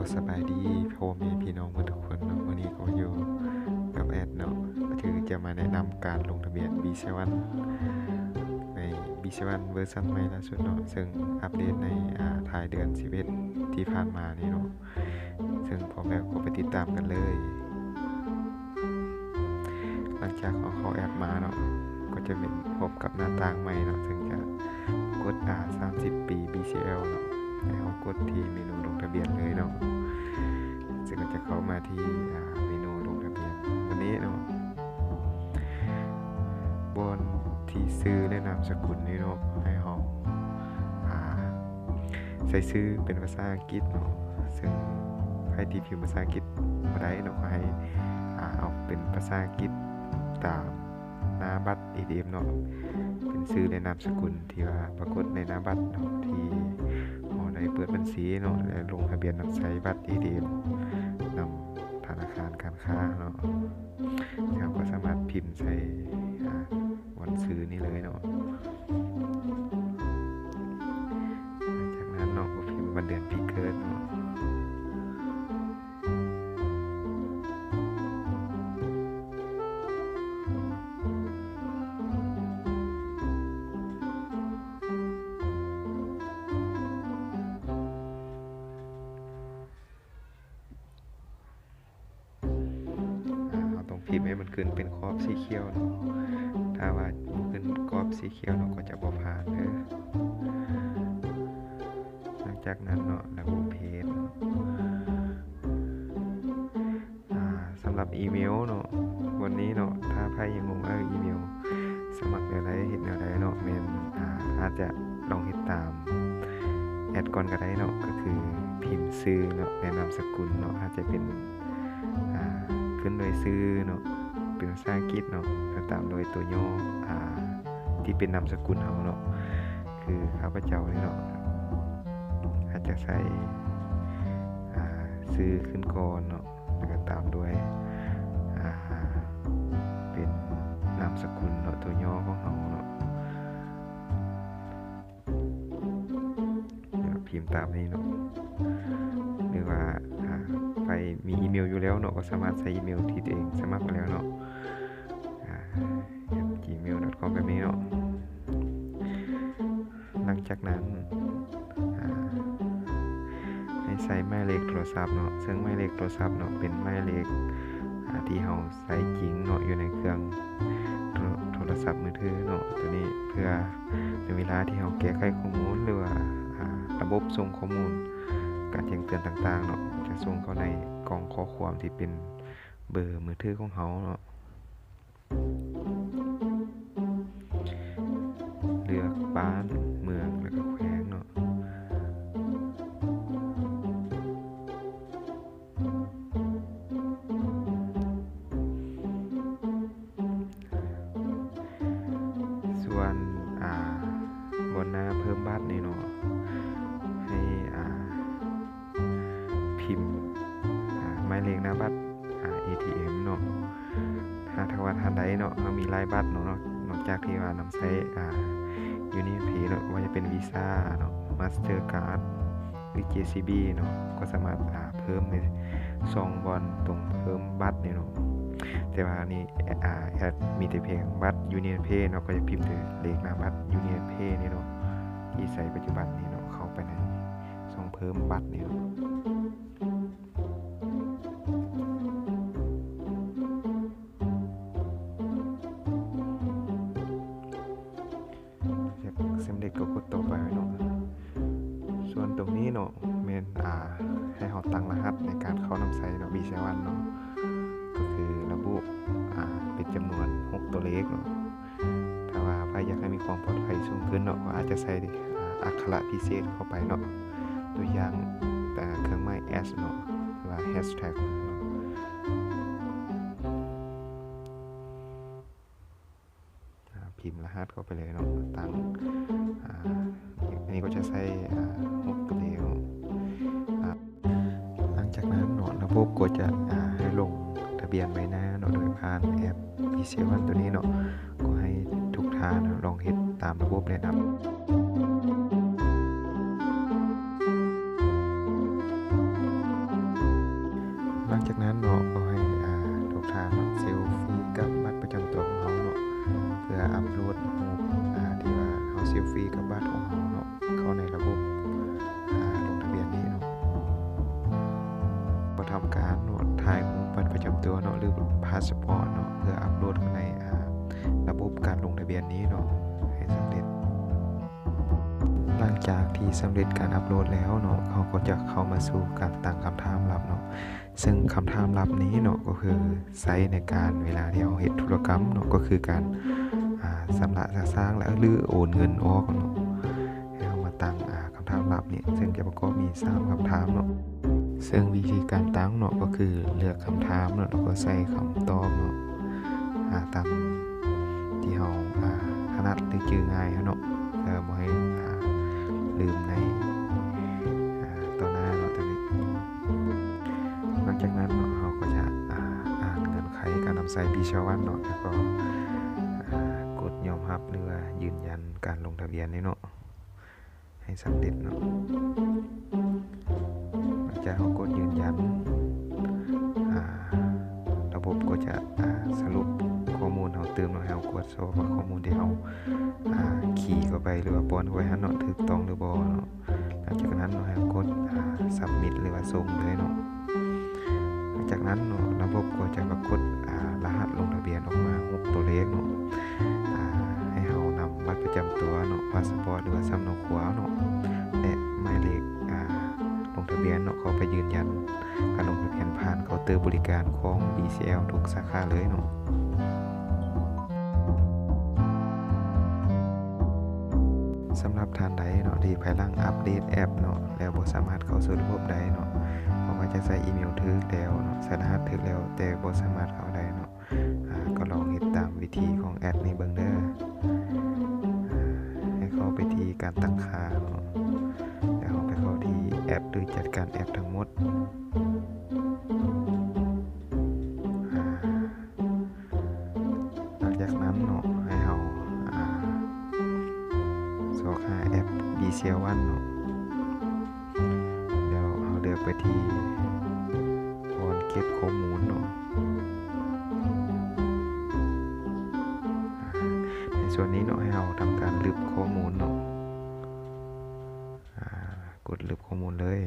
ก็สบายดีพ่อแม่พี่น้องทุกคนเนาะวันนี้ก็อยู่กับแอดเนาะก็คือจะมาแนะนำการลงทะเบียน B7 ใน B7 เวอร์ชันใหม่ล่าสุดเนาะซึ่งอัปเดตในท้ายเดือน11ที่ผ่านมานี่เนาะซึ่งพร้อมแล้วก็ไปติดตามกันเลยหลังจากเข้าแอปมาเนาะก็จะเป็นพบกับหน้าต่างใหม่เนาะซึ่งจะกด30 ปี BCL เนาะแล้วกดที่เมนูลงทะเบียนเลยเนาะซึ่งก็จะเข้ามาที่เมนูลงทะเบียนวันนี้เนาะบนที่ซื้อและนามสกุลนี่เนาะให้เราใส่ซื้อเป็นภาษาอังกฤษเนาะซึ่งให้ที่พิมพ์ภาษาอังกฤษบ่ได้เนาะก็ให้เอาเป็นภาษาอังกฤษตามหน้าบัตร ATM เนาะเป็นชื่อและนามสกุลที่ว่าปรากฏในหน้าบัตรเนาะที่เราได้เปิดบัญชีเนาะและลงทะเบียนใช้บัตร ATM นำธนาคารการค้าเนาะเราก็สามารถพิมพ์ใส่วันซื้อนี่เลยเนาะจากนั้นเนาะก็พิมพ์วันเดือนปีเกิดเนาะพิมพ์ให้มันขึ้นเป็นขอบสีเขียวเนาะถ้าว่าขึ้นขอบสีเขียวเนาะก็จะบ่ผ่านหลังจากนั้นเนาะระบุเพจสำหรับอีเมลเนาะวันนี้เนาะถ้าใครยังงงอีเมลสมัครอะไรเฮ็ดแนวใดเนาะแม่นอาจจะลองเฮ็ดตามแอดก่อนก็ได้เนาะก็คือพิมพ์ชื่อเนาะและนามสกุลเนาะอาจจะเป็นขึ้นโดยชื่อเนาะเป็นภาษาอังกฤษเนาะแล้วตามโดยตัวย่อที่เป็นนามสกุลเฮาเนาะคือข้าพเจ้านี่เนาะอาจจะใส่ชื่อขึ้นก่อนเนาะแล้วก็ตามด้วยเป็นนามสกุลเนาะตัวย่อของเฮาเนาะพิมพ์ตามนี้เนาะหรือว่าไปมีอีเมลอยู่แล้วเนาะก็สามารถใส่อีเมลที่ตัวเองสมัครมาแล้วเนาะgmail.com แบบนี้เนาะหลังจากนั้นให้ใส่หมายเลขโทรศัพท์เนาะซึ่งหมายเลขโทรศัพท์เนาะเป็นหมายเลขที่เราใส่จริงเนาะอยู่ในเครื่องโทรศัพท์มือถือเนาะตัวนี้เพื่อในเวลาที่เราแก้ไขข้อมูลหรือว่าระบบส่งข้อมูลการแจ้งเตือนต่างๆเนาะจะส่งเข้าในกล่องข้อความที่เป็นเบอร์มือถือของเราเนาะเลือกบ้านเมืองแล้วก็แขวงเนาะส่วนบนหน้าเพิ่มบัตรนี่เนาะให้พิมพ์หมายเลขหน้าบัตรATM เนาะถ้าว่าท่านใดเนาะเรามีรายบัตรเนาะนอกจากที่ว่านำใช้UnionPay เนาะว่าจะเป็น Visa เนาะ Mastercard หรือ JCB เนาะก็สามารถเพิ่มใน2บอนตรงเพิ่มบัตรนี่เนาะแต่ว่านี่แอดมีแต่เพียงบัตร UnionPay เนาะก็จะพิมพ์ถึงเลขหน้าบัตร UnionPay นี่เนาะที่ใช้ปัจจุบันนี่เนาะเข้าไปในช่องเพิ่มบัตรนี่เนาะสำเร็จก็กดต่อไปเนาะส่วนตรงนี้เนาะแม่นให้เราตั้งรหัสในการเข้านำใช้เนาะ B7 เนาะก็คือระบุเป็นจำนวน6ตัวเลขเนาะถ้าว่าใครอยากให้มีความปลอดภัยสูงขึ้นเนาะก็อาจจะใส่อักขระพิเศษเข้าไปเนาะตัวอย่างเครื่องหมาย S เนาะหรือว่า hashtag เนาะพิมพ์รหัสเข้าไปเลยเนาะตั้งอันนี้ก็จะใส่6ตัวเลขหลังจากนั้นเนาะระบบก็จะให้ลงทะเบียนใบหน้าเนาะโดยผ่านแอป B7 ตัวนี้เนาะก็ให้ทุกท่านลองเฮ็ดตามระบบแนะนำ เนาะก็ให้ทุกท่านเนาะเซลฟี่กับบัตรประจำตัวของเราเนาะเพื่ออัปโหลดรูปที่ว่าเราเซลฟี่กับบัตรของเราเนาะเข้าในระบบลงทะเบียนนี้เนาะก็ทำการเนาะถ่ายรูปบัตรประจำตัวเนาะหรือพาสปอร์ตเนาะเพื่ออัปโหลดในระบบการลงทะเบียนนี้เนาะให้สำเร็จหลังจากที่สำเร็จการอัปโหลดแล้วเนาะเขาก็จะเข้ามาสู่การตั้งคำถามลับเนาะซึ่งคำถามลับนี้เนาะก็คือใช้ในการเวลาที่เราเฮ็ดธุรกรรมเนาะก็คือการสำระสร้างและหรือโอนเงินออกเนาะให้เรามาตั้งคำถามลับนี่ซึ่งจะประกอบมี3คำถามเนาะซึ่งวิธีการตั้งเนาะก็คือเลือกคำถามเนาะแล้วก็ใส่คำตอบเนาะตามที่เราถนัดหรือชื่อง่ายเนาะเพื่อบ่ให้ลืมในต่อหน้าเนาะตอนนี้หลังจากนั้นเนาะเราก็จะอ่านเงื่อนไขการนำใส่ปีชาวันเนาะแล้วก็กดยอมรับหรือว่ายืนยันการลงทะเบียนนี่เนาะให้สำเร็จเนาะหลังจากเรากดยืนยันระบบก็จะสรุปข้อมูลเราเติมเนาะให้เรากดสอบว่าข้อมูลที่เราขี่เข้าไปหรือว่าป้อนเข้าไปเนาะถูกต้องหรือบ่เนาะหลังจากนั้นเราให้เรากดsubmit หรือว่าส่งเลยเนาะหลังจากนั้นเนาะระบบก็จะปรากฏรหัสลงทะเบียนออกมา6ตัวเลขเนาะให้เรานำบัตรประจำตัวเนาะพาสปอร์ตหรือว่าสำเนาขัวเนาะและหมายเลขลงทะเบียนเนาะเขาไปยืนยันการลงทะเบียนผ่านเคาน์เตอร์บริการของ BCL ทุกสาขาเลยเนาะสำหรับท่านใดเนาะที่ภายหลังอัปเดตแอปเนาะแล้วบ่สามารถเข้าสู่ระบบได้เนาะเพราะว่าจะใส่อีเมลถึกแล้วเนาะใส่รหัสถึกแล้วแต่บ่สามารถเข้าได้เนาะก็ลองเฮ็ดตามวิธีของแอดนี้เบิ่งเด้อให้เข้าไปที่การตั้งค่าเนาะแล้วไปเข้าที่แอปหรือจัดการแอปทั้งหมดหลังจากนั้นเนาะให้เราสอกหาแอป BCL 1เนาะเดี๋ยวเราเลือกไปที่บอนเก็บข้อมูลเนาะในส่วนนี้เนาะให้เราทำการลึกข้อมูลเนาะกดลึกข้อมูลเลย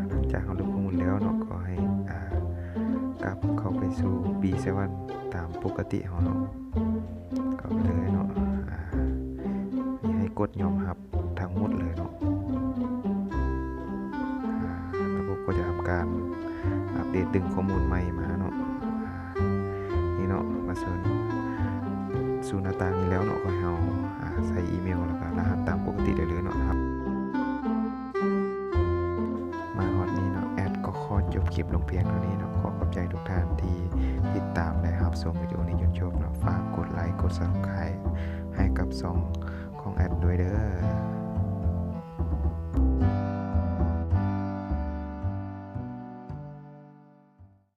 หลังจากเราลึกข้อมูลแล้วเนาะก็ให้กลับเข้าไปสู่ B7 ตามปกติของเราก็ไปเลยเนาะนี่ให้กดยอมรับทั้งหมดเลยเนาะระบบก็จะทำการอัปเดตดึงข้อมูลใหม่มาเนาะนี่เนาะมาสู่หน้าต่างนี้แล้วเนาะก็ให้เราใส่อีเมลแล้วก็รหัสตามปกติได้เลยเนาะครับมาฮอดนี้เนาะแอดก็ขอจบคลิปลงเพียงเท่านี้เนาะขอขอบใจทุกท่านที่ติดตามและรับชมวิดีโอนี้จนจบเนาะฝากกดไลค์กด Subscribe ให้กับช่องของแอดด้วยเด้อ